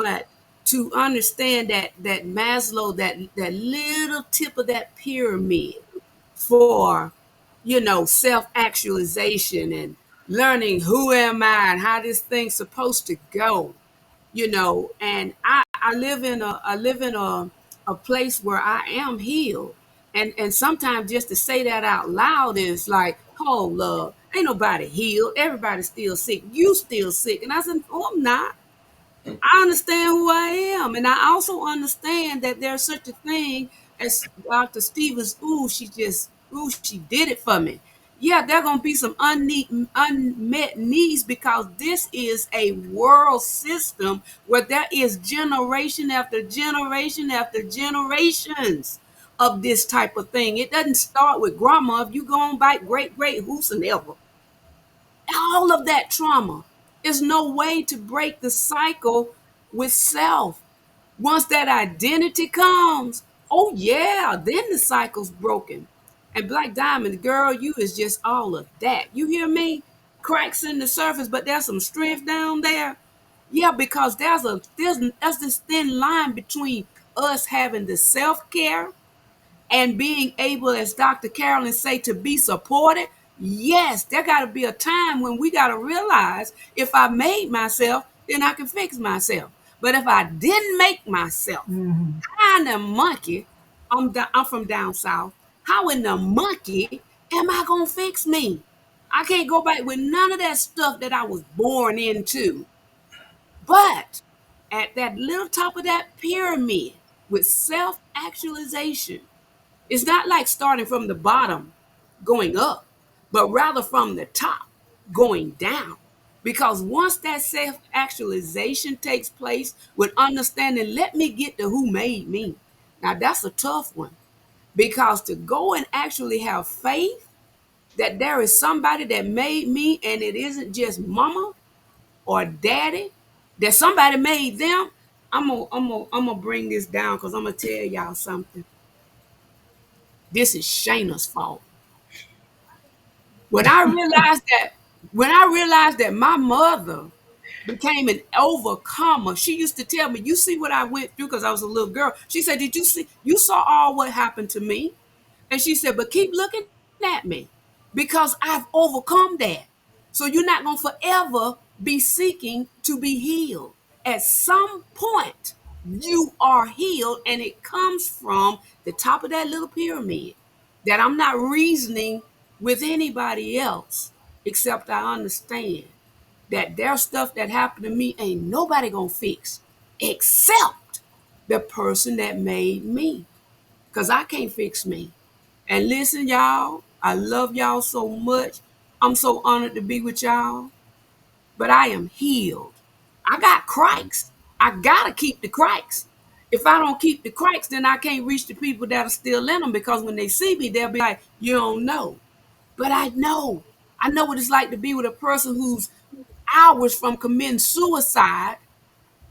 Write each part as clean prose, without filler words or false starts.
But to understand that Maslow, that little tip of that pyramid for, self-actualization and learning who am I and how this thing's supposed to go, and I live in a place where I am healed. And sometimes just to say that out loud is like, oh love, ain't nobody healed. Everybody's still sick. You still sick. And I said, oh, I'm not. I understand who I am. And I also understand that there's such a thing as Dr. Stevens, she did it for me. Yeah, there are going to be some unmet needs because this is a world system where there is generation after generation after generations of this type of thing. It doesn't start with grandma. If you go on back, great, great, who's and ever. All of that trauma. Is no way to break the cycle with self. Once that identity comes, oh yeah, then the cycle's broken. And Black Diamond, girl, you is just all of that. You hear me? Cracks in the surface, but there's some strength down there. Yeah, because there's this thin line between us having the self-care and being able, as Dr. Carolyn say, to be supported. Yes, there got to be a time when we got to realize if I made myself, then I can fix myself. But if I didn't make myself, Mhm. how in the monkey, I'm from down south, how in the monkey am I going to fix me? I can't go back with none of that stuff that I was born into. But at that little top of that pyramid with self actualization, it's not like starting from the bottom going up, but rather from the top going down. Because once that self actualization takes place with understanding, let me get to who made me. Now, that's a tough one because to go and actually have faith that there is somebody that made me and it isn't just mama or daddy, that somebody made them. I'm gonna bring this down because I'm gonna tell y'all something. This is Shayna's fault. When I realized that, when I realized that my mother became an overcomer, she used to tell me, "You see what I went through because I was a little girl." She said, "Did you see? You saw all what happened to me." And she said, "But keep looking at me because I've overcome that. So you're not gonna forever be seeking to be healed. At some point, you are healed, and it comes from the top of that little pyramid that I'm not reasoning with anybody else except I understand that there's stuff that happened to me ain't nobody gonna fix except the person that made me because I can't fix me. And listen, y'all, I love y'all so much. I'm so honored to be with y'all, but I am healed. I got cracks. I gotta keep the cracks. If I don't keep the cracks, then I can't reach the people that are still in them because when they see me, they'll be like, you don't know. But I know. I know what it's like to be with a person who's hours from committing suicide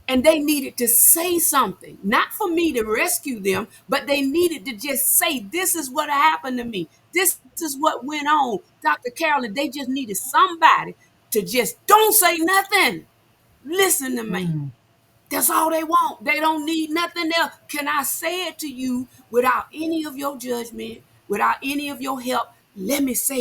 and they needed to say something, not for me to rescue them, but they needed to just say, this is what happened to me. This is what went on. Dr. Carolyn, they just needed somebody to just don't say nothing. Listen to me. Mhm. That's all they want. They don't need nothing else. Can I say it to you without any of your judgment, without any of your help? Let me say